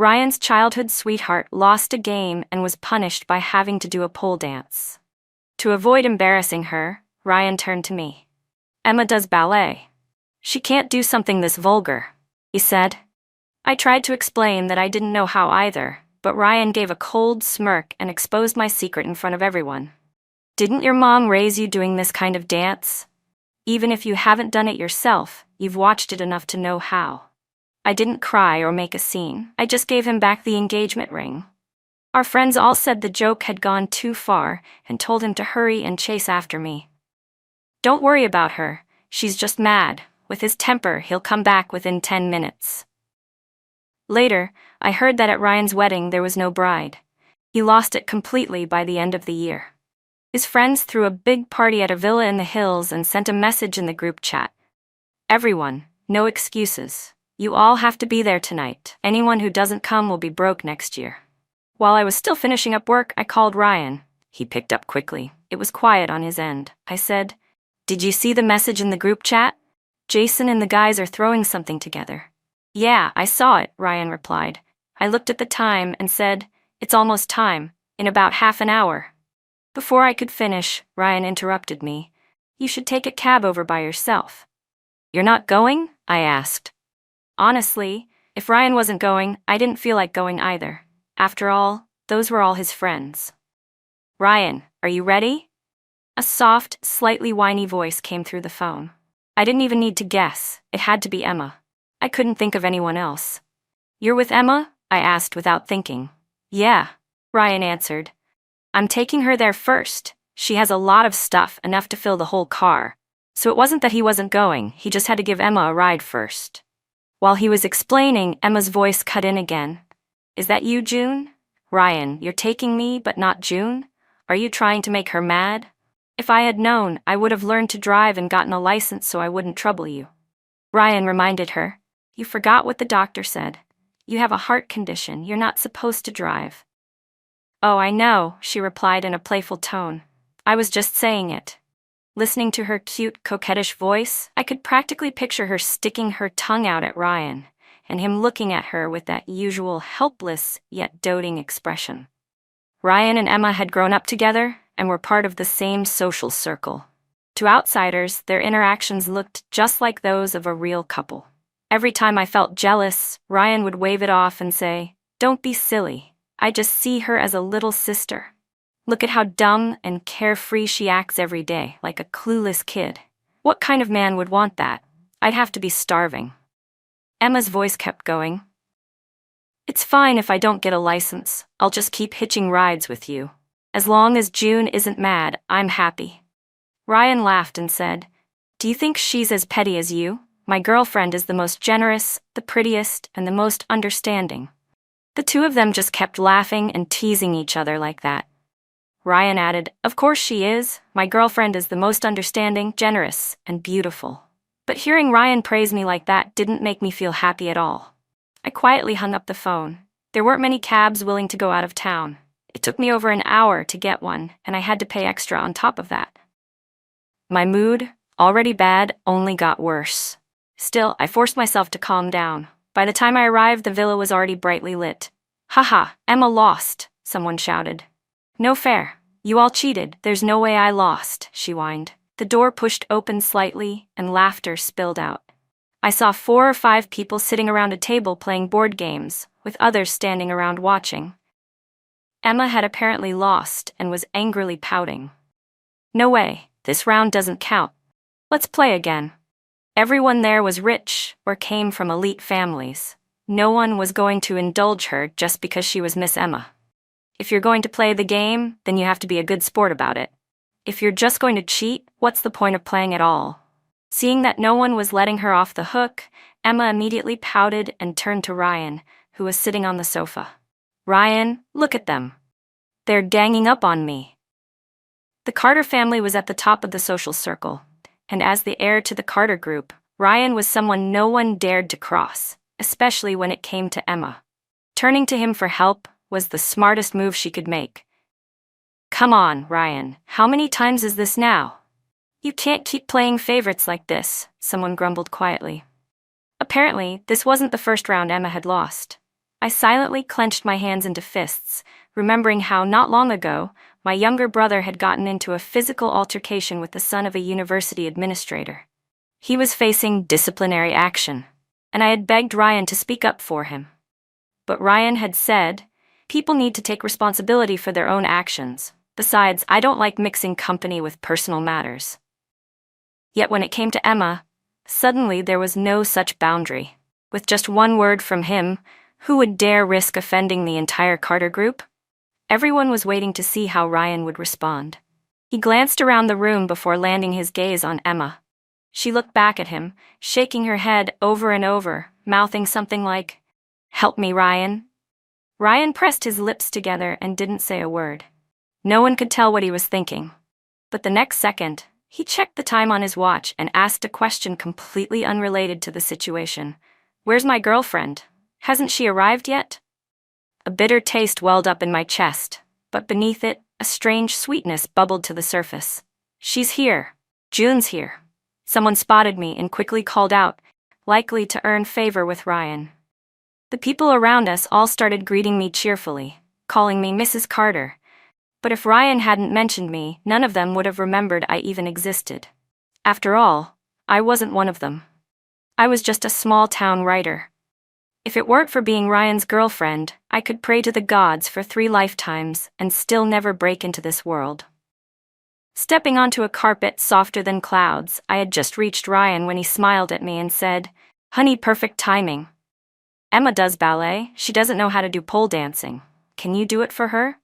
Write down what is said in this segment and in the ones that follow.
Ryan's childhood sweetheart lost a game and was punished by having to do a pole dance. To avoid embarrassing her, Ryan turned to me. Emma does ballet. She can't do something this vulgar, he said. I tried to explain that I didn't know how either, but Ryan gave a cold smirk and exposed my secret in front of everyone. Didn't your mom raise you doing this kind of dance? Even if you haven't done it yourself, you've watched it enough to know how. I didn't cry or make a scene. I just gave him back the engagement ring. Our friends all said the joke had gone too far and told him to hurry and chase after me. Don't worry about her. She's just mad. With his temper, he'll come back within 10 minutes. Later, I heard that at Ryan's wedding there was no bride. He lost it completely by the end of the year. His friends threw a big party at a villa in the hills and sent a message in the group chat. Everyone, no excuses. You all have to be there tonight. Anyone who doesn't come will be broke next year. While I was still finishing up work, I called Ryan. He picked up quickly. It was quiet on his end. I said, "Did you see the message in the group chat? Jason and the guys are throwing something together." "Yeah, I saw it," Ryan replied. I looked at the time and said, "It's almost time, in about half an hour." Before I could finish, Ryan interrupted me. "You should take a cab over by yourself." "You're not going?" I asked. Honestly, if Ryan wasn't going, I didn't feel like going either. After all, those were all his friends. "Ryan, are you ready?" A soft, slightly whiny voice came through the phone. I didn't even need to guess. It had to be Emma. I couldn't think of anyone else. "You're with Emma?" I asked without thinking. "Yeah," Ryan answered. "I'm taking her there first. She has a lot of stuff, enough to fill the whole car. So it wasn't that he wasn't going, he just had to give Emma a ride first." While he was explaining, Emma's voice cut in again. "Is that you, June? Ryan, you're taking me, but not June? Are you trying to make her mad? If I had known, I would have learned to drive and gotten a license so I wouldn't trouble you." Ryan reminded her, "You forgot what the doctor said. You have a heart condition, you're not supposed to drive." "Oh, I know," she replied in a playful tone. "I was just saying it." Listening to her cute, coquettish voice, I could practically picture her sticking her tongue out at Ryan, and him looking at her with that usual helpless yet doting expression. Ryan and Emma had grown up together and were part of the same social circle. To outsiders, their interactions looked just like those of a real couple. Every time I felt jealous, Ryan would wave it off and say, "Don't be silly. I just see her as a little sister. Look at how dumb and carefree she acts every day, like a clueless kid. What kind of man would want that? I'd have to be starving." Emma's voice kept going. "It's fine if I don't get a license. I'll just keep hitching rides with you. As long as June isn't mad, I'm happy." Ryan laughed and said, "Do you think she's as petty as you? My girlfriend is the most generous, the prettiest, and the most understanding." The two of them just kept laughing and teasing each other like that. Ryan added, "Of course she is. My girlfriend is the most understanding, generous, and beautiful." But hearing Ryan praise me like that didn't make me feel happy at all. I quietly hung up the phone. There weren't many cabs willing to go out of town. It took me over an hour to get one, and I had to pay extra on top of that. My mood, already bad, only got worse. Still, I forced myself to calm down. By the time I arrived, the villa was already brightly lit. "Haha, Emma lost," someone shouted. "No fair. You all cheated. There's no way I lost," she whined. The door pushed open slightly, and laughter spilled out. I saw 4 or 5 people sitting around a table playing board games, with others standing around watching. Emma had apparently lost and was angrily pouting. "No way, this round doesn't count. Let's play again." Everyone there was rich or came from elite families. No one was going to indulge her just because she was Miss Emma. If you're going to play the game, then you have to be a good sport about it. If you're just going to cheat, what's the point of playing at all? Seeing that no one was letting her off the hook, Emma immediately pouted and turned to Ryan, who was sitting on the sofa. "Ryan, look at them. They're ganging up on me." The Carter family was at the top of the social circle, and as the heir to the Carter group, Ryan was someone no one dared to cross, especially when it came to Emma. Turning to him for help was the smartest move she could make. "Come on, Ryan, how many times is this now? You can't keep playing favorites like this," someone grumbled quietly. Apparently, this wasn't the first round Emma had lost. I silently clenched my hands into fists, remembering how not long ago, my younger brother had gotten into a physical altercation with the son of a university administrator. He was facing disciplinary action, and I had begged Ryan to speak up for him. But Ryan had said, people need to take responsibility for their own actions. Besides, I don't like mixing company with personal matters. Yet when it came to Emma, suddenly there was no such boundary. With just one word from him, who would dare risk offending the entire Carter group? Everyone was waiting to see how Ryan would respond. He glanced around the room before landing his gaze on Emma. She looked back at him, shaking her head over and over, mouthing something like, "Help me, Ryan." Ryan pressed his lips together and didn't say a word. No one could tell what he was thinking. But the next second, he checked the time on his watch and asked a question completely unrelated to the situation. "Where's my girlfriend? Hasn't she arrived yet?" A bitter taste welled up in my chest, but beneath it, a strange sweetness bubbled to the surface. "She's here. June's here." Someone spotted me and quickly called out, likely to earn favor with Ryan. The people around us all started greeting me cheerfully, calling me Mrs. Carter. But if Ryan hadn't mentioned me, none of them would have remembered I even existed. After all, I wasn't one of them. I was just a small-town writer. If it weren't for being Ryan's girlfriend, I could pray to the gods for 3 lifetimes and still never break into this world. Stepping onto a carpet softer than clouds, I had just reached Ryan when he smiled at me and said, "Honey, perfect timing. Emma does ballet, she doesn't know how to do pole dancing. Can you do it for her?"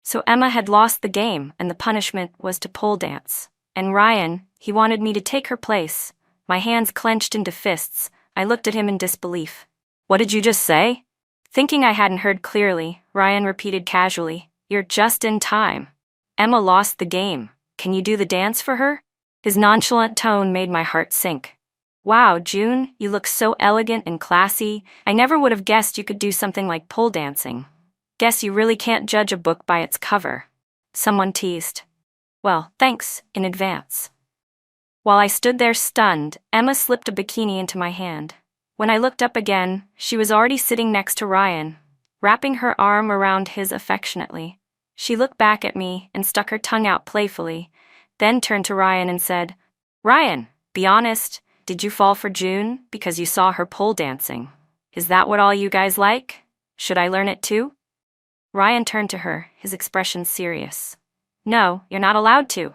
So Emma had lost the game, and the punishment was to pole dance. And Ryan, he wanted me to take her place. My hands clenched into fists, I looked at him in disbelief. "What did you just say?" Thinking I hadn't heard clearly, Ryan repeated casually, "You're just in time. Emma lost the game. Can you do the dance for her?" His nonchalant tone made my heart sink. "Wow, June, you look so elegant and classy. I never would have guessed you could do something like pole dancing. Guess you really can't judge a book by its cover," someone teased. "Well, thanks in advance." While I stood there stunned, Emma slipped a bikini into my hand. When I looked up again, she was already sitting next to Ryan, wrapping her arm around his affectionately. She looked back at me and stuck her tongue out playfully, then turned to Ryan and said, "Ryan, be honest, did you fall for June because you saw her pole dancing? Is that what all you guys like? Should I learn it too?" Ryan turned to her, his expression serious. "No, you're not allowed to."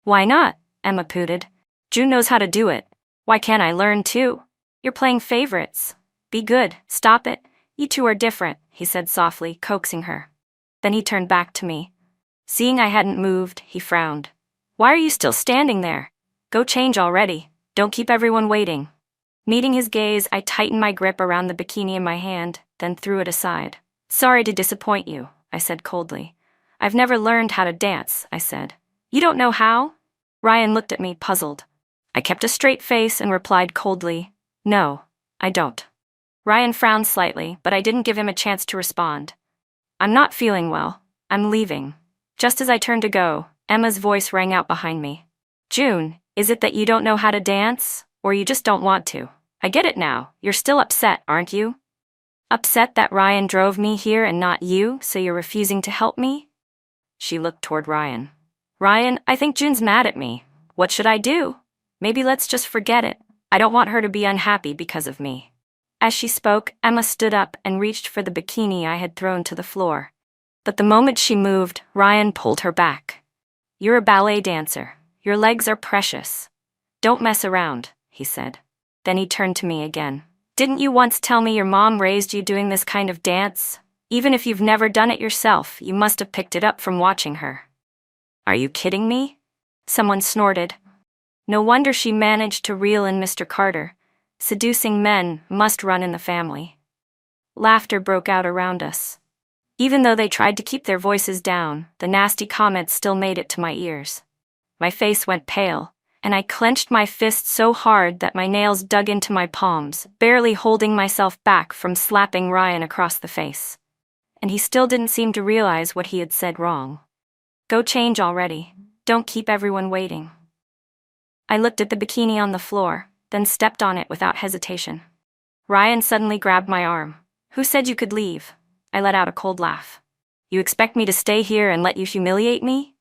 "Why not?" Emma pouted. "June knows how to do it. Why can't I learn too? You're playing favorites. Be good, stop it. You two are different," he said softly, coaxing her. Then he turned back to me. Seeing I hadn't moved, he frowned. "Why are you still standing there? Go change already. Don't keep everyone waiting." Meeting his gaze, I tightened my grip around the bikini in my hand, then threw it aside. "Sorry to disappoint you," I said coldly. "I've never learned how to dance," I said. "You don't know how?" Ryan looked at me, puzzled. I kept a straight face and replied coldly, "No, I don't." Ryan frowned slightly, but I didn't give him a chance to respond. "I'm not feeling well. I'm leaving." Just as I turned to go, Emma's voice rang out behind me. "June, is it that you don't know how to dance, or you just don't want to? I get it now. You're still upset, aren't you? Upset that Ryan drove me here and not you, so you're refusing to help me?" She looked toward Ryan. "Ryan, I think June's mad at me. What should I do? Maybe let's just forget it. I don't want her to be unhappy because of me." As she spoke, Emma stood up and reached for the bikini I had thrown to the floor. But the moment she moved, Ryan pulled her back. "You're a ballet dancer. Your legs are precious. Don't mess around," he said. Then he turned to me again. "Didn't you once tell me your mom raised you doing this kind of dance? Even if you've never done it yourself, you must have picked it up from watching her." "Are you kidding me?" Someone snorted. No wonder she managed to reel in Mr. Carter. Seducing men must run in the family. Laughter broke out around us. Even though they tried to keep their voices down, the nasty comments still made it to my ears. My face went pale, and I clenched my fist so hard that my nails dug into my palms, barely holding myself back from slapping Ryan across the face. And he still didn't seem to realize what he had said wrong. "Go change already. Don't keep everyone waiting." I looked at the bikini on the floor, then stepped on it without hesitation. Ryan suddenly grabbed my arm. Who said you could leave? I let out a cold laugh. You expect me to stay here and let you humiliate me?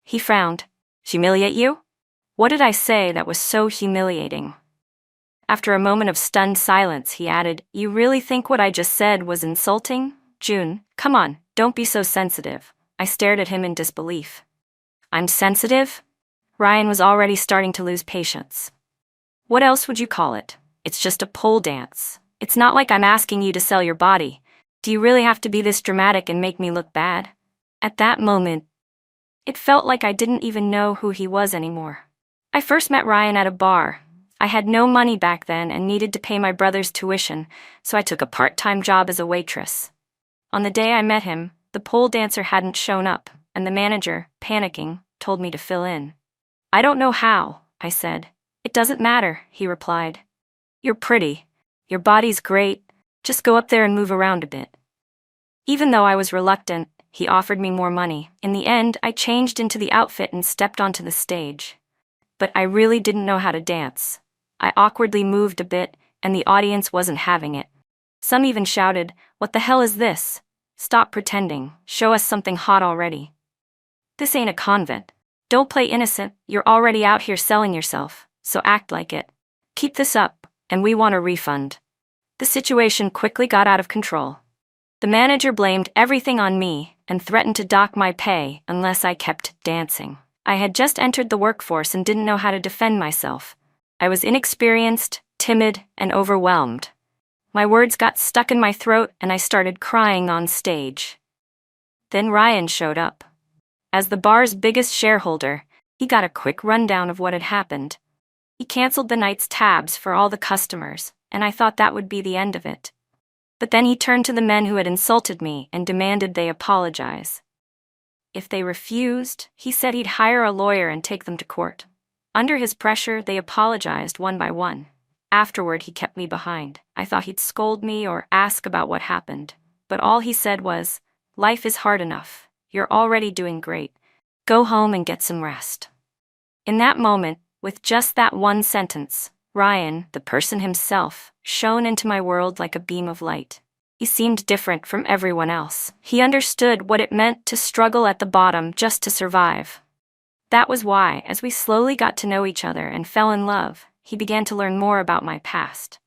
He frowned. Humiliate you? What did I say that was so humiliating? After a moment of stunned silence, he added, You really think what I just said was insulting? June, come on, don't be so sensitive. I stared at him in disbelief. I'm sensitive? Ryan was already starting to lose patience. What else would you call it? It's just a pole dance. It's not like I'm asking you to sell your body. Do you really have to be this dramatic and make me look bad? At that moment, it felt like I didn't even know who he was anymore. I first met Ryan at a bar. I had no money back then and needed to pay my brother's tuition, so I took a part-time job as a waitress. On the day I met him, the pole dancer hadn't shown up, and the manager, panicking, told me to fill in. I don't know how, I said. It doesn't matter, he replied. You're pretty. Your body's great. Just go up there and move around a bit. Even though I was reluctant, he offered me more money. In the end, I changed into the outfit and stepped onto the stage. But I really didn't know how to dance. I awkwardly moved a bit, and the audience wasn't having it. Some even shouted, What the hell is this? Stop pretending. Show us something hot already. This ain't a convent. Don't play innocent. You're already out here selling yourself, so act like it. Keep this up, and we want a refund. The situation quickly got out of control. The manager blamed everything on me and threatened to dock my pay unless I kept dancing. I had just entered the workforce and didn't know how to defend myself. I was inexperienced, timid, and overwhelmed. My words got stuck in my throat and I started crying on stage. Then Ryan showed up. As the bar's biggest shareholder, he got a quick rundown of what had happened. He canceled the night's tabs for all the customers, and I thought that would be the end of it. But then he turned to the men who had insulted me and demanded they apologize. If they refused, he said he'd hire a lawyer and take them to court. Under his pressure, they apologized one by one. Afterward, he kept me behind. I thought he'd scold me or ask about what happened. But all he said was, Life is hard enough. You're already doing great. Go home and get some rest. In that moment, with just that one sentence, Ryan, the person himself, shone into my world like a beam of light. He seemed different from everyone else. He understood what it meant to struggle at the bottom just to survive. That was why, as we slowly got to know each other and fell in love, he began to learn more about my past.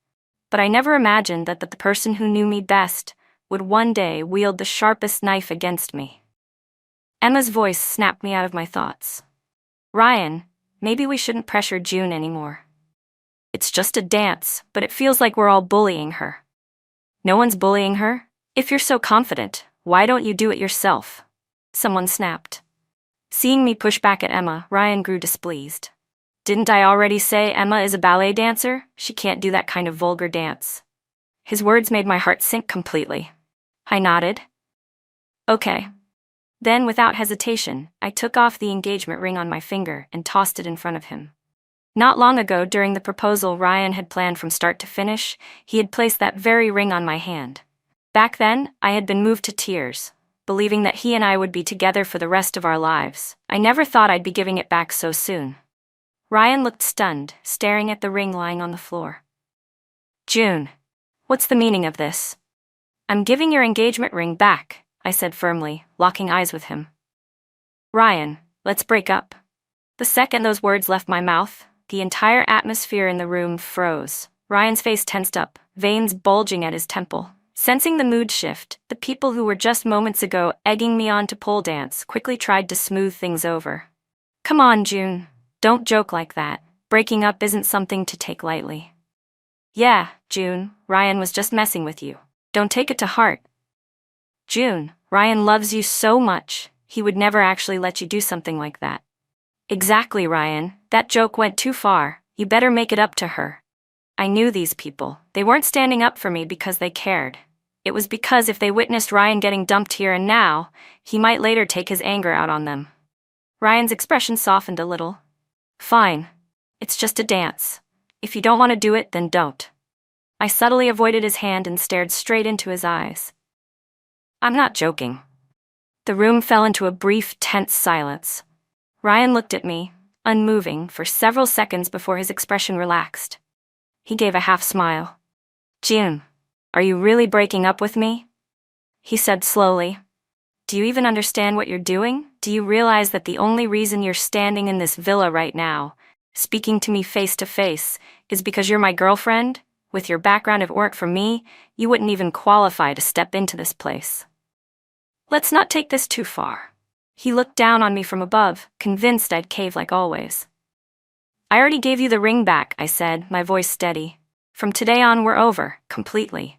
But I never imagined that the person who knew me best would one day wield the sharpest knife against me. Emma's voice snapped me out of my thoughts. Ryan, maybe we shouldn't pressure June anymore. It's just a dance, but it feels like we're all bullying her. No one's bullying her. If you're so confident, why don't you do it yourself? Someone snapped. Seeing me push back at Emma, Ryan grew displeased. Didn't I already say Emma is a ballet dancer? She can't do that kind of vulgar dance. His words made my heart sink completely. I nodded. Okay. Then, without hesitation, I took off the engagement ring on my finger and tossed it in front of him. Not long ago, during the proposal Ryan had planned from start to finish, he had placed that very ring on my hand. Back then, I had been moved to tears, believing that he and I would be together for the rest of our lives. I never thought I'd be giving it back so soon. Ryan looked stunned, staring at the ring lying on the floor. June, what's the meaning of this? I'm giving your engagement ring back, I said firmly, locking eyes with him. Ryan, let's break up. The second those words left my mouth, the entire atmosphere in the room froze. Ryan's face tensed up, veins bulging at his temple. Sensing the mood shift, the people who were just moments ago egging me on to pole dance quickly tried to smooth things over. Come on, June. Don't joke like that. Breaking up isn't something to take lightly. Yeah, June, Ryan was just messing with you. Don't take it to heart. June, Ryan loves you so much, he would never actually let you do something like that. Exactly, Ryan. That joke went too far. You better make it up to her. I knew these people. They weren't standing up for me because they cared. It was because if they witnessed Ryan getting dumped here and now, he might later take his anger out on them. Ryan's expression softened a little. Fine. It's just a dance. If you don't want to do it, then don't. I subtly avoided his hand and stared straight into his eyes. I'm not joking. The room fell into a brief, tense silence. Ryan looked at me, unmoving, for several seconds before his expression relaxed. He gave a half smile. June, Are you really breaking up with me? He said slowly. Do you even understand what you're doing? Do you realize that the only reason you're standing in this villa right now, speaking to me face to face, is because you're my girlfriend? With your background of work for me, you wouldn't even qualify to step into this place. Let's not take this too far. He looked down on me from above, convinced I'd cave like always. I already gave you the ring back, I said, my voice steady. From today on, we're over, completely.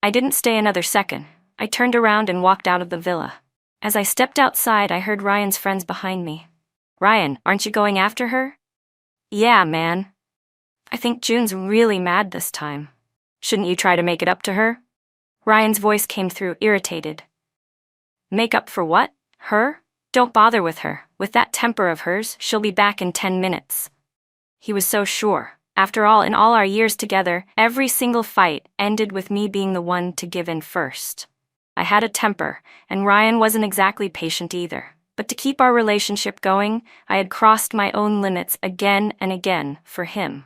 I didn't stay another second. I turned around and walked out of the villa. As I stepped outside, I heard Ryan's friends behind me. Ryan, aren't you going after her? Yeah, man. I think June's really mad this time. Shouldn't you try to make it up to her? Ryan's voice came through, irritated. Make up for what? Her? Don't bother with her. With that temper of hers, she'll be back in 10 minutes. He was so sure. After all, in all our years together, every single fight ended with me being the one to give in first. I had a temper, and Ryan wasn't exactly patient either. But to keep our relationship going, I had crossed my own limits again and again for him.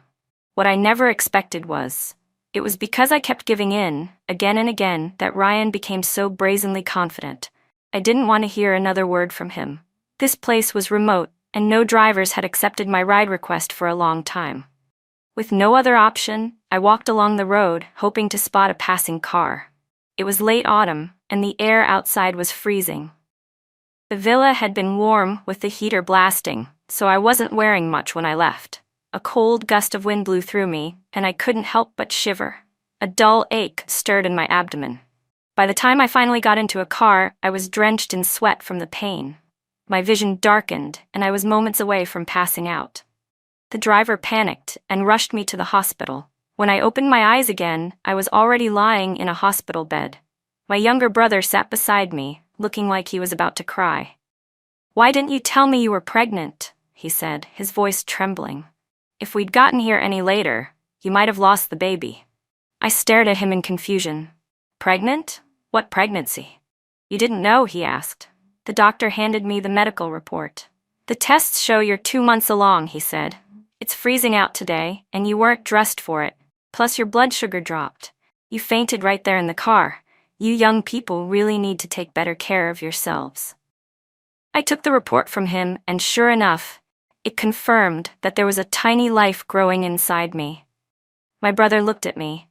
What I never expected was, it was because I kept giving in, again and again, that Ryan became so brazenly confident. I didn't want to hear another word from him. This place was remote, and no drivers had accepted my ride request for a long time. With no other option, I walked along the road, hoping to spot a passing car. It was late autumn, and the air outside was freezing. The villa had been warm with the heater blasting, so I wasn't wearing much when I left. A cold gust of wind blew through me, and I couldn't help but shiver. A dull ache stirred in my abdomen. By the time I finally got into a car, I was drenched in sweat from the pain. My vision darkened, and I was moments away from passing out. The driver panicked and rushed me to the hospital. When I opened my eyes again, I was already lying in a hospital bed. My younger brother sat beside me, looking like he was about to cry. "Why didn't you tell me you were pregnant?" he said, his voice trembling. "If we'd gotten here any later, you might have lost the baby." I stared at him in confusion. "Pregnant? What pregnancy?" "You didn't know?" he asked. The doctor handed me the medical report. "The tests show you're 2 months along," he said. "It's freezing out today, and you weren't dressed for it. Plus your blood sugar dropped. You fainted right there in the car. You young people really need to take better care of yourselves." I took the report from him, and sure enough, it confirmed that there was a tiny life growing inside me. My brother looked at me.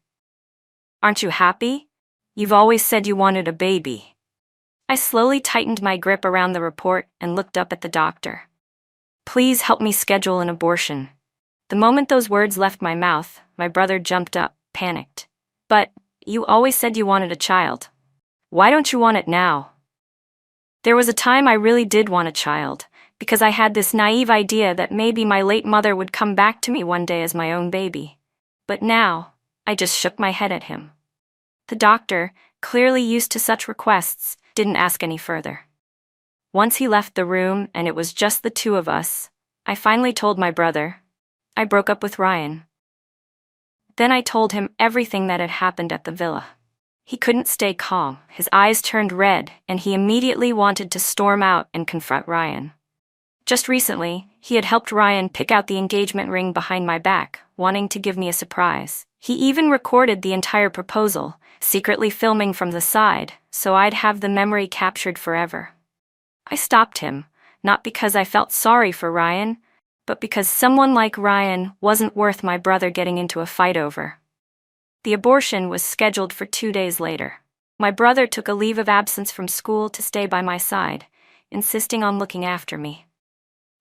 "Aren't you happy? You've always said you wanted a baby." I slowly tightened my grip around the report and looked up at the doctor. "Please help me schedule an abortion." The moment those words left my mouth, my brother jumped up, panicked. "But you always said you wanted a child. Why don't you want it now?" There was a time I really did want a child, because I had this naive idea that maybe my late mother would come back to me one day as my own baby. But now, I just shook my head at him. The doctor, clearly used to such requests, didn't ask any further. Once he left the room and it was just the two of us, I finally told my brother. I broke up with Ryan. Then I told him everything that had happened at the villa. He couldn't stay calm, his eyes turned red, and he immediately wanted to storm out and confront Ryan. Just recently, he had helped Ryan pick out the engagement ring behind my back, wanting to give me a surprise. He even recorded the entire proposal, secretly filming from the side, so I'd have the memory captured forever. I stopped him, not because I felt sorry for Ryan, but because someone like Ryan wasn't worth my brother getting into a fight over. The abortion was scheduled for 2 days later. My brother took a leave of absence from school to stay by my side, insisting on looking after me.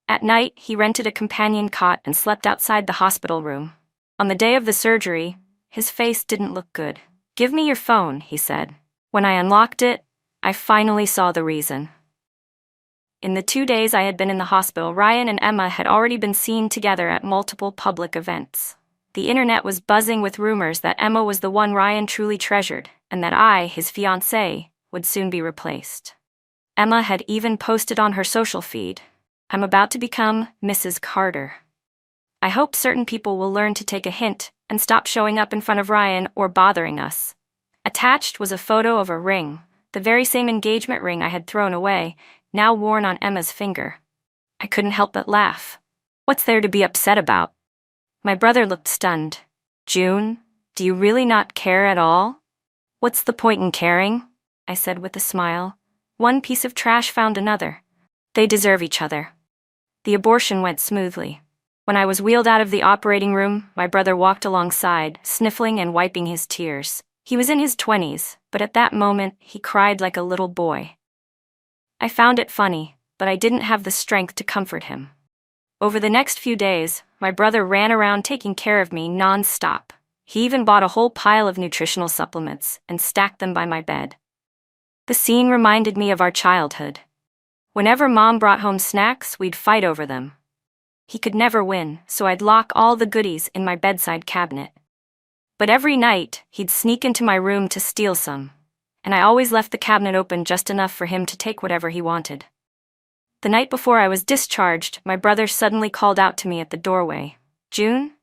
At night, he rented a companion cot and slept outside the hospital room. On the day of the surgery, his face didn't look good. "Give me your phone," he said. When I unlocked it, I finally saw the reason. In the 2 days I had been in the hospital, Ryan and Emma had already been seen together at multiple public events. The internet was buzzing with rumors that Emma was the one Ryan truly treasured, and that I, his fiancée, would soon be replaced. Emma had even posted on her social feed, "I'm about to become Mrs. Carter. I hope certain people will learn to take a hint and stop showing up in front of Ryan or bothering us." Attached was a photo of a ring, the very same engagement ring I had thrown away, now worn on Emma's finger. I couldn't help but laugh. "What's there to be upset about?" My brother looked stunned. "June, do you really not care at all?" "What's the point in caring?" I said with a smile. "One piece of trash found another. They deserve each other." The abortion went smoothly. When I was wheeled out of the operating room, my brother walked alongside, sniffling and wiping his tears. He was in his 20s, but at that moment, he cried like a little boy. I found it funny, but I didn't have the strength to comfort him. Over the next few days, my brother ran around taking care of me non-stop. He even bought a whole pile of nutritional supplements and stacked them by my bed. The scene reminded me of our childhood. Whenever Mom brought home snacks, we'd fight over them. He could never win, so I'd lock all the goodies in my bedside cabinet. But every night, he'd sneak into my room to steal some, and I always left the cabinet open just enough for him to take whatever he wanted. The night before I was discharged, my brother suddenly called out to me at the doorway. "June?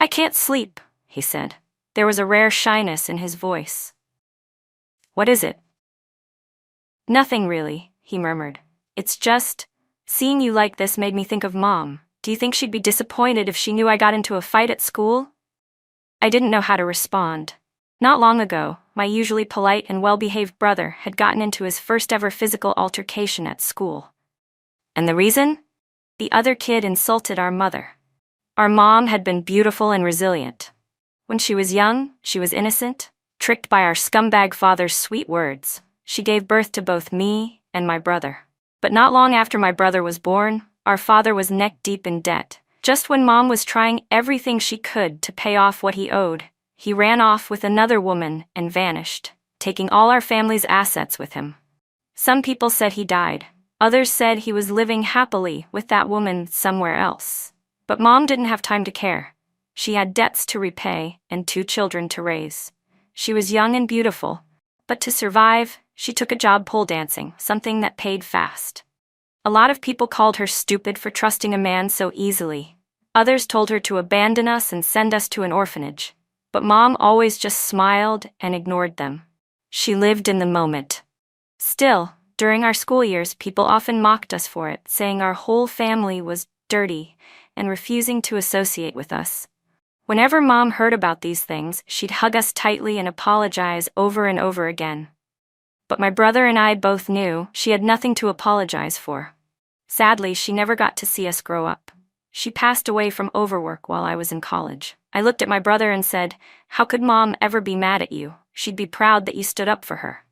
I can't sleep," he said. There was a rare shyness in his voice. "What is it?" "Nothing really," he murmured. "It's just, seeing you like this made me think of Mom. Do you think she'd be disappointed if she knew I got into a fight at school?" I didn't know how to respond. Not long ago, my usually polite and well-behaved brother had gotten into his first ever physical altercation at school. And the reason? The other kid insulted our mother. Our mom had been beautiful and resilient. When she was young, she was innocent, tricked by our scumbag father's sweet words. She gave birth to both me and my brother. But not long after my brother was born, our father was neck-deep in debt. Just when Mom was trying everything she could to pay off what he owed, he ran off with another woman and vanished, taking all our family's assets with him. Some people said he died. Others said he was living happily with that woman somewhere else. But Mom didn't have time to care. She had debts to repay and 2 children to raise. She was young and beautiful, but to survive, she took a job pole dancing, something that paid fast. A lot of people called her stupid for trusting a man so easily. Others told her to abandon us and send us to an orphanage. But Mom always just smiled and ignored them. She lived in the moment. Still, during our school years, people often mocked us for it, saying our whole family was dirty and refusing to associate with us. Whenever Mom heard about these things, she'd hug us tightly and apologize over and over again. But my brother and I both knew she had nothing to apologize for. Sadly, she never got to see us grow up. She passed away from overwork while I was in college. I looked at my brother and said, "How could Mom ever be mad at you? She'd be proud that you stood up for her."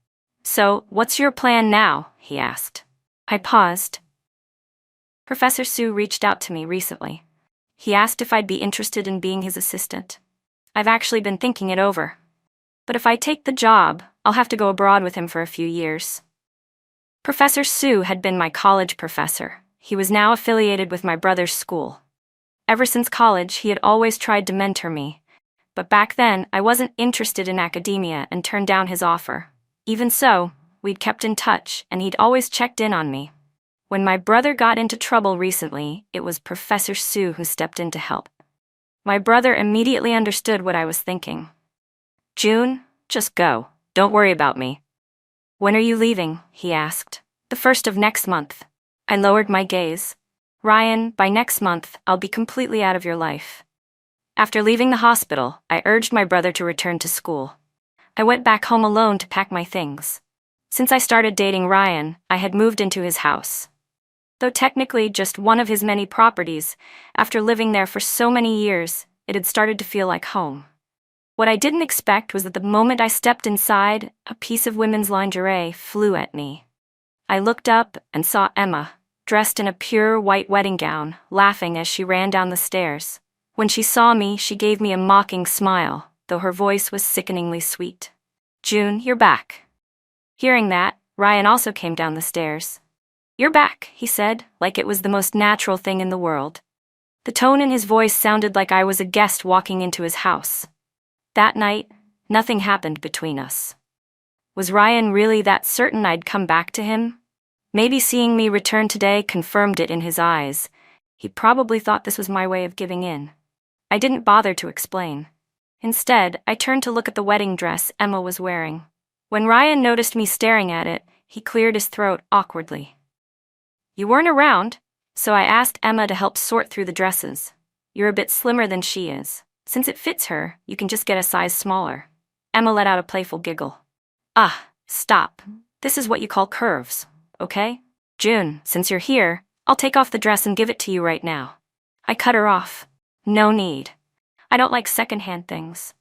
"So, what's your plan now?" he asked. I paused. Professor Sue reached out to me recently. He asked if I'd be interested in being his assistant. I've actually been thinking it over. But if I take the job, I'll have to go abroad with him for a few years. Professor Sue had been my college professor. He was now affiliated with my brother's school. Ever since college, he had always tried to mentor me. But back then, I wasn't interested in academia and turned down his offer. Even so, we'd kept in touch, and he'd always checked in on me. When my brother got into trouble recently, it was Professor Sue who stepped in to help. My brother immediately understood what I was thinking. "June, just go. Don't worry about me." "When are you leaving?" he asked. "The 1st of next month." I lowered my gaze. "Ryan, by next month, I'll be completely out of your life." After leaving the hospital, I urged my brother to return to school. I went back home alone to pack my things. Since I started dating Ryan, I had moved into his house. Though technically just one of his many properties, after living there for so many years, it had started to feel like home. What I didn't expect was that the moment I stepped inside, a piece of women's lingerie flew at me. I looked up and saw Emma, dressed in a pure white wedding gown, laughing as she ran down the stairs. When she saw me, she gave me a mocking smile, though her voice was sickeningly sweet. "June, you're back." Hearing that, Ryan also came down the stairs. "You're back," he said, like it was the most natural thing in the world. The tone in his voice sounded like I was a guest walking into his house. That night, nothing happened between us. Was Ryan really that certain I'd come back to him? Maybe seeing me return today confirmed it in his eyes. He probably thought this was my way of giving in. I didn't bother to explain. Instead, I turned to look at the wedding dress Emma was wearing. When Ryan noticed me staring at it, he cleared his throat awkwardly. "You weren't around, so I asked Emma to help sort through the dresses. You're a bit slimmer than she is. Since it fits her, you can just get a size smaller." Emma let out a playful giggle. Ah, stop. This is what you call curves, okay? June, since you're here, I'll take off the dress and give it to you right now. I cut her off. No need. I don't like secondhand things.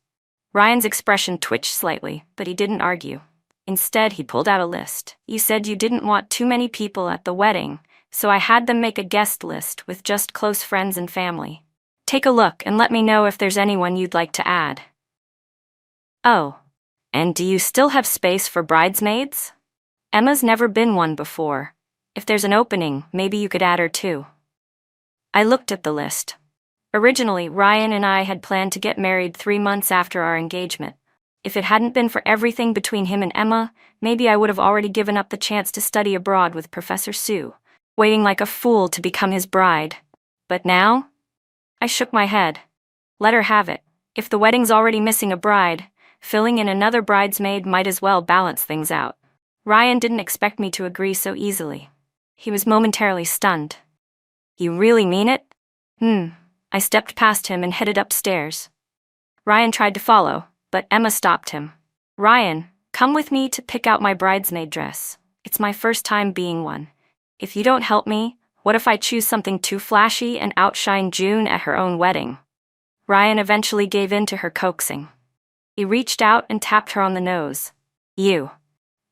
Ryan's expression twitched slightly, but he didn't argue. Instead, he pulled out a list. You said you didn't want too many people at the wedding, so I had them make a guest list with just close friends and family. Take a look and let me know if there's anyone you'd like to add. Oh, and do you still have space for bridesmaids? Emma's never been one before. If there's an opening, maybe you could add her too. I looked at the list. Originally, Ryan and I had planned to get married 3 months after our engagement. If it hadn't been for everything between him and Emma, maybe I would have already given up the chance to study abroad with Professor Sue, waiting like a fool to become his bride. But now? I shook my head. Let her have it. If the wedding's already missing a bride, filling in another bridesmaid might as well balance things out. Ryan didn't expect me to agree so easily. He was momentarily stunned. You really mean it? I stepped past him and headed upstairs. Ryan tried to follow, but Emma stopped him. Ryan, come with me to pick out my bridesmaid dress. It's my first time being one. If you don't help me, what if I choose something too flashy and outshine June at her own wedding? Ryan eventually gave in to her coaxing. He reached out and tapped her on the nose. You.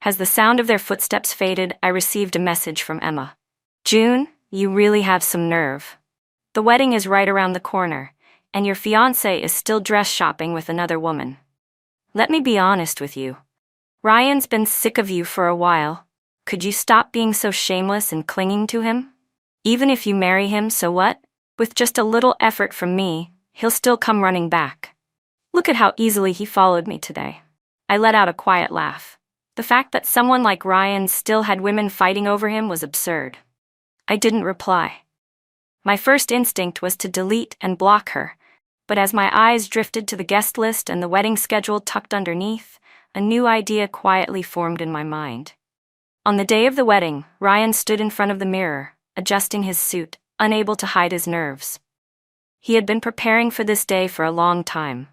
As the sound of their footsteps faded, I received a message from Emma. June, you really have some nerve. The wedding is right around the corner, and your fiancé is still dress shopping with another woman. Let me be honest with you. Ryan's been sick of you for a while. Could you stop being so shameless and clinging to him? Even if you marry him, so what? With just a little effort from me, he'll still come running back. Look at how easily he followed me today. I let out a quiet laugh. The fact that someone like Ryan still had women fighting over him was absurd. I didn't reply. My first instinct was to delete and block her, but as my eyes drifted to the guest list and the wedding schedule tucked underneath, a new idea quietly formed in my mind. On the day of the wedding, Ryan stood in front of the mirror, adjusting his suit, unable to hide his nerves. He had been preparing for this day for a long time.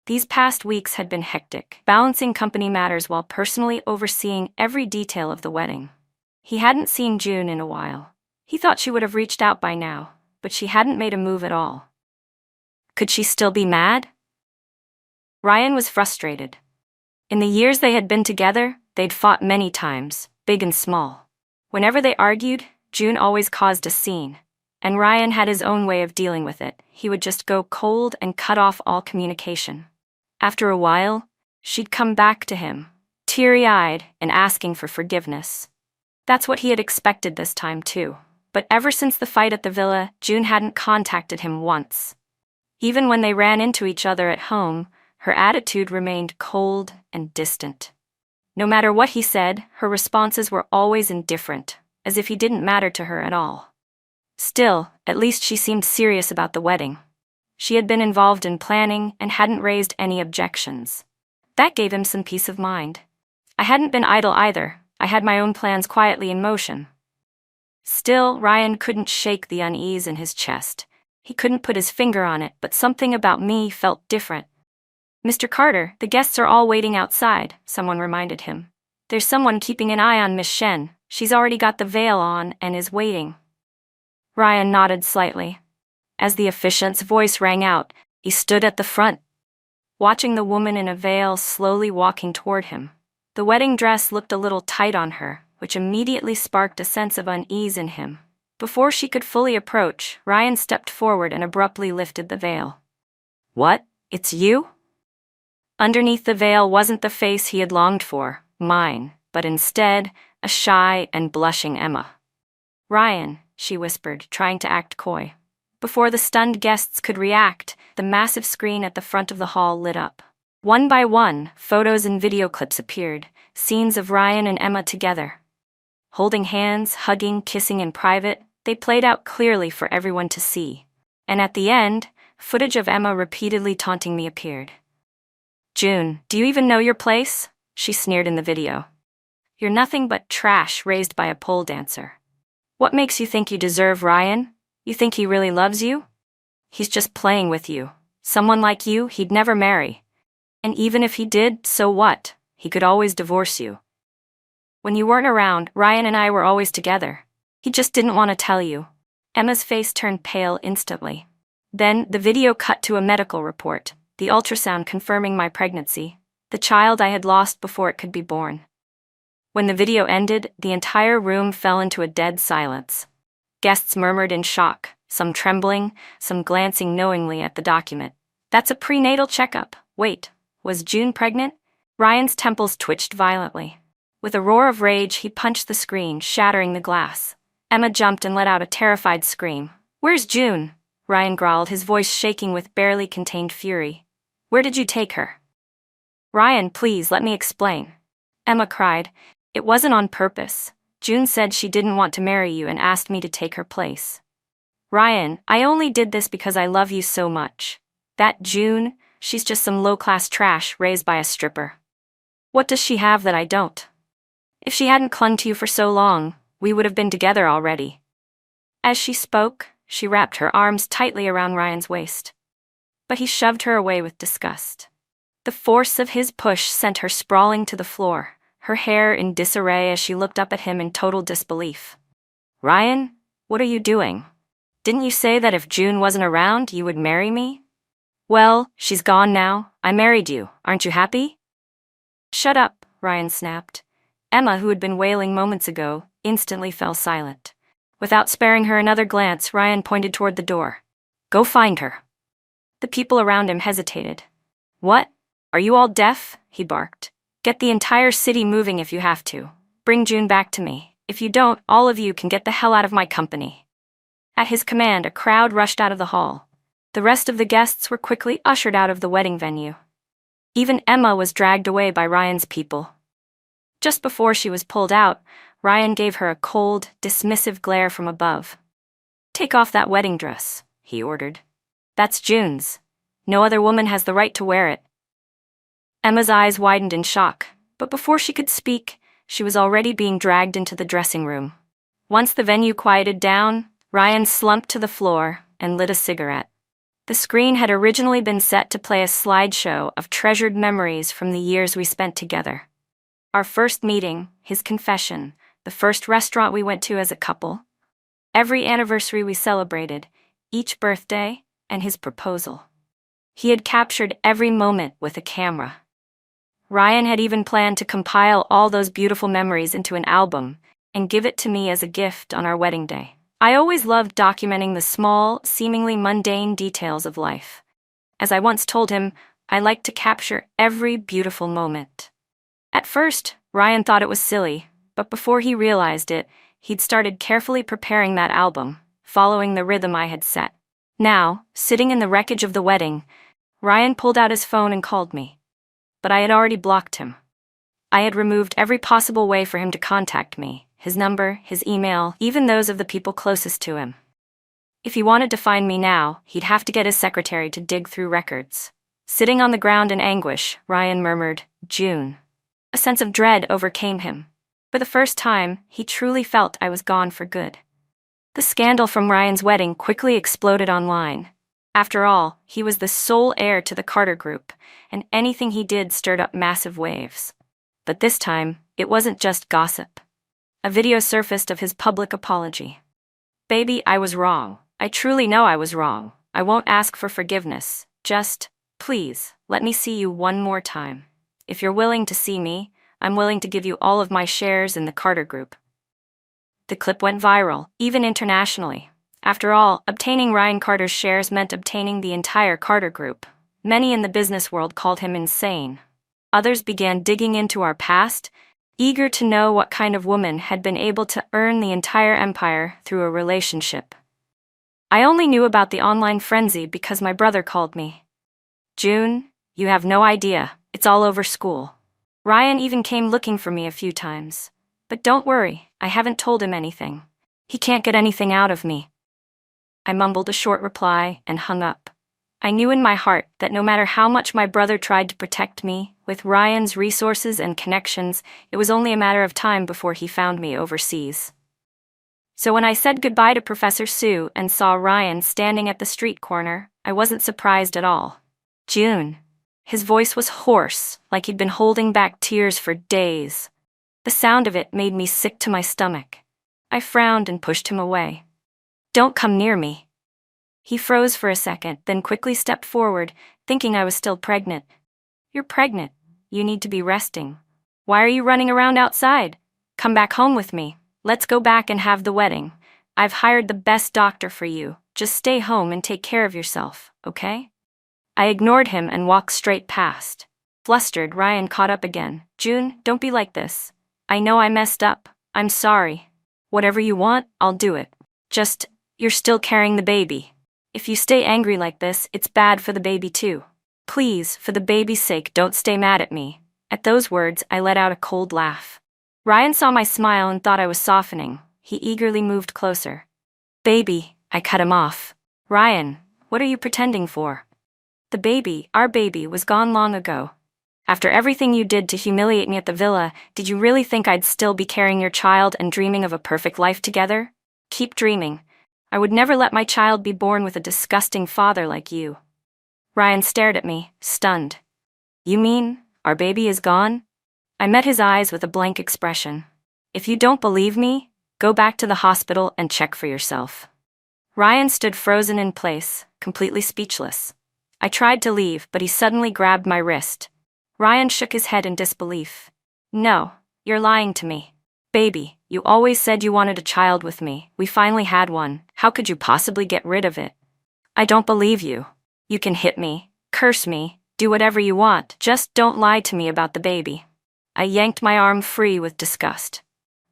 These past weeks had been hectic, balancing company matters while personally overseeing every detail of the wedding. He hadn't seen June in a while. He thought she would have reached out by now, but she hadn't made a move at all. Could she still be mad? Ryan was frustrated. In the years they had been together, they'd fought many times, big and small. Whenever they argued, June always caused a scene, and Ryan had his own way of dealing with it. He would just go cold and cut off all communication. After a while, she'd come back to him, teary-eyed and asking for forgiveness. That's what he had expected this time too. But ever since the fight at the villa, June hadn't contacted him once. Even when they ran into each other at home, her attitude remained cold and distant. No matter what he said, her responses were always indifferent, as if he didn't matter to her at all. Still, at least she seemed serious about the wedding. She had been involved in planning and hadn't raised any objections. That gave him some peace of mind. I hadn't been idle either. I had my own plans quietly in motion. Still, Ryan couldn't shake the unease in his chest. He couldn't put his finger on it, but something about me felt different. Mr. Carter, the guests are all waiting outside, someone reminded him. There's someone keeping an eye on Miss Shen. She's already got the veil on and is waiting. Ryan nodded slightly. As the officiant's voice rang out, he stood at the front, watching the woman in a veil slowly walking toward him. The wedding dress looked a little tight on her, which immediately sparked a sense of unease in him. Before she could fully approach, Ryan stepped forward and abruptly lifted the veil. What? It's you? Underneath the veil wasn't the face he had longed for, mine, but instead, a shy and blushing Emma. Ryan, she whispered, trying to act coy. Before the stunned guests could react, the massive screen at the front of the hall lit up. One by one, photos and video clips appeared, scenes of Ryan and Emma together. Holding hands, hugging, kissing in private, they played out clearly for everyone to see. And at the end, footage of Emma repeatedly taunting me appeared. June, do you even know your place? She sneered in the video. You're nothing but trash raised by a pole dancer. What makes you think you deserve Ryan? You think he really loves you? He's just playing with you. Someone like you, he'd never marry. And even if he did, so what? he could always divorce you. When you weren't around, Ryan and I were always together. He just didn't want to tell you. Emma's face turned pale instantly. Then, the video cut to a medical report, the ultrasound confirming my pregnancy, the child I had lost before it could be born. When the video ended, the entire room fell into a dead silence. Guests murmured in shock, some trembling, some glancing knowingly at the document. That's a prenatal checkup. Wait, was June pregnant? Ryan's temples twitched violently. With a roar of rage, he punched the screen, shattering the glass. Emma jumped and let out a terrified scream. Where's June? Ryan growled, his voice shaking with barely contained fury. Where did you take her? Ryan, please, let me explain. Emma cried. It wasn't on purpose. June said she didn't want to marry you and asked me to take her place. Ryan, I only did this because I love you so much. That June, she's just some low-class trash raised by a stripper. What does she have that I don't? If she hadn't clung to you for so long, we would have been together already. As she spoke, she wrapped her arms tightly around Ryan's waist. But he shoved her away with disgust. The force of his push sent her sprawling to the floor, her hair in disarray as she looked up at him in total disbelief. Ryan, what are you doing? Didn't you say that if June wasn't around, you would marry me? Well, she's gone now. I married you. Aren't you happy? Shut up, Ryan snapped. Emma, who had been wailing moments ago, instantly fell silent. Without sparing her another glance, Ryan pointed toward the door. Go find her. The people around him hesitated. What? Are you all deaf? He barked. Get the entire city moving if you have to. Bring June back to me. If you don't, all of you can get the hell out of my company. At his command, a crowd rushed out of the hall. The rest of the guests were quickly ushered out of the wedding venue. Even Emma was dragged away by Ryan's people. Just before she was pulled out, Ryan gave her a cold, dismissive glare from above. Take off that wedding dress, he ordered. That's June's. No other woman has the right to wear it. Emma's eyes widened in shock, but before she could speak, she was already being dragged into the dressing room. Once the venue quieted down, Ryan slumped to the floor and lit a cigarette. The screen had originally been set to play a slideshow of treasured memories from the years we spent together. Our first meeting, his confession, the first restaurant we went to as a couple, every anniversary we celebrated, each birthday, and his proposal. He had captured every moment with a camera. Ryan had even planned to compile all those beautiful memories into an album and give it to me as a gift on our wedding day. I always loved documenting the small, seemingly mundane details of life. As I once told him, I like to capture every beautiful moment. At first, Ryan thought it was silly, but before he realized it, he'd started carefully preparing that album, following the rhythm I had set. Now, sitting in the wreckage of the wedding, Ryan pulled out his phone and called me. But I had already blocked him. I had removed every possible way for him to contact me, his number, his email, even those of the people closest to him. If he wanted to find me now, he'd have to get his secretary to dig through records. Sitting on the ground in anguish, Ryan murmured, June. A sense of dread overcame him. For the first time, he truly felt I was gone for good. The scandal from Ryan's wedding quickly exploded online. After all, he was the sole heir to the Carter Group, and anything he did stirred up massive waves. But this time, it wasn't just gossip. A video surfaced of his public apology. Baby, I was wrong. I truly know I was wrong. I won't ask for forgiveness. Just, please, let me see you one more time. If you're willing to see me, I'm willing to give you all of my shares in the Carter Group. The clip went viral, even internationally. After all, obtaining Ryan Carter's shares meant obtaining the entire Carter Group. Many in the business world called him insane. Others began digging into our past, eager to know what kind of woman had been able to earn the entire empire through a relationship. I only knew about the online frenzy because my brother called me. June, you have no idea. It's all over school. Ryan even came looking for me a few times. But don't worry, I haven't told him anything. He can't get anything out of me. I mumbled a short reply and hung up. I knew in my heart that no matter how much my brother tried to protect me, with Ryan's resources and connections, it was only a matter of time before he found me overseas. So when I said goodbye to Professor Sue and saw Ryan standing at the street corner, I wasn't surprised at all. June. His voice was hoarse, like he'd been holding back tears for days. The sound of it made me sick to my stomach. I frowned and pushed him away. "Don't come near me." He froze for a second, then quickly stepped forward, thinking I was still pregnant. "You're pregnant. You need to be resting. Why are you running around outside? Come back home with me. Let's go back and have the wedding. I've hired the best doctor for you. Just stay home and take care of yourself, okay?" I ignored him and walked straight past. Flustered, Ryan caught up again. "June, don't be like this. I know I messed up. I'm sorry. Whatever you want, I'll do it. Just, you're still carrying the baby. If you stay angry like this, it's bad for the baby too. Please, for the baby's sake, don't stay mad at me." At those words, I let out a cold laugh. Ryan saw my smile and thought I was softening. He eagerly moved closer. "Baby," I cut him off. "Ryan, what are you pretending for? The baby, our baby, was gone long ago. After everything you did to humiliate me at the villa, did you really think I'd still be carrying your child and dreaming of a perfect life together? Keep dreaming. I would never let my child be born with a disgusting father like you." Ryan stared at me, stunned. "You mean, our baby is gone?" I met his eyes with a blank expression. "If you don't believe me, go back to the hospital and check for yourself." Ryan stood frozen in place, completely speechless. I tried to leave, but he suddenly grabbed my wrist. Ryan shook his head in disbelief. "No, you're lying to me. Baby, you always said you wanted a child with me. We finally had one. How could you possibly get rid of it?" "I don't believe you. You can hit me, curse me, do whatever you want. Just don't lie to me about the baby." I yanked my arm free with disgust.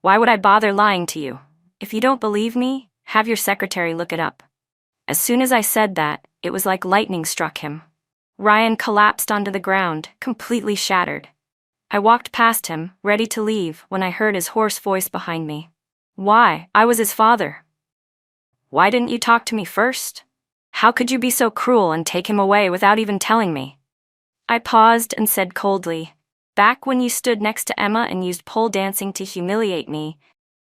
"Why would I bother lying to you? If you don't believe me, have your secretary look it up." As soon as I said that, it was like lightning struck him. Ryan collapsed onto the ground, completely shattered. I walked past him, ready to leave, when I heard his hoarse voice behind me. "Why, I was his father. Why didn't you talk to me first? How could you be so cruel and take him away without even telling me?" I paused and said coldly, "Back when you stood next to Emma and used pole dancing to humiliate me,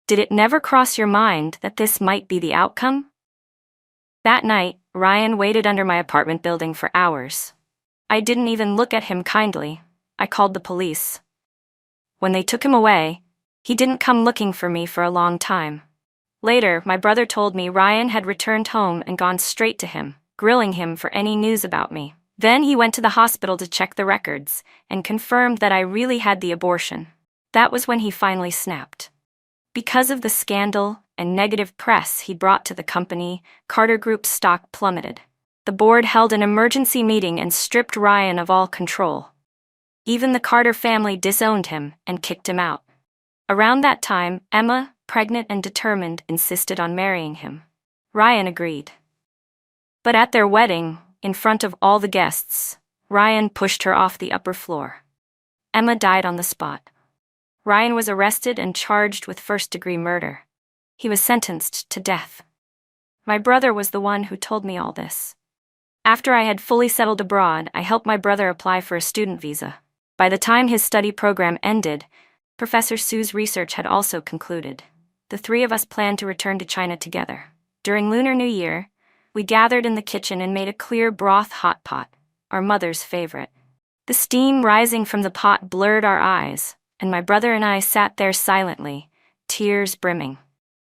did it never cross your mind that this might be the outcome?" That night, Ryan waited under my apartment building for hours. I didn't even look at him kindly. I called the police. When they took him away, he didn't come looking for me for a long time. Later, my brother told me Ryan had returned home and gone straight to him, grilling him for any news about me. Then he went to the hospital to check the records and confirmed that I really had the abortion. That was when he finally snapped. Because of the scandal and negative press he brought to the company, Carter Group's stock plummeted. The board held an emergency meeting and stripped Ryan of all control. Even the Carter family disowned him and kicked him out. Around that time, Emma, pregnant and determined, insisted on marrying him. Ryan agreed. But at their wedding, in front of all the guests, Ryan pushed her off the upper floor. Emma died on the spot. Ryan was arrested and charged with first-degree murder. He was sentenced to death. My brother was the one who told me all this. After I had fully settled abroad, I helped my brother apply for a student visa. By the time his study program ended, Professor Su's research had also concluded. The three of us planned to return to China together. During Lunar New Year, we gathered in the kitchen and made a clear broth hot pot, our mother's favorite. The steam rising from the pot blurred our eyes, and my brother and I sat there silently, tears brimming.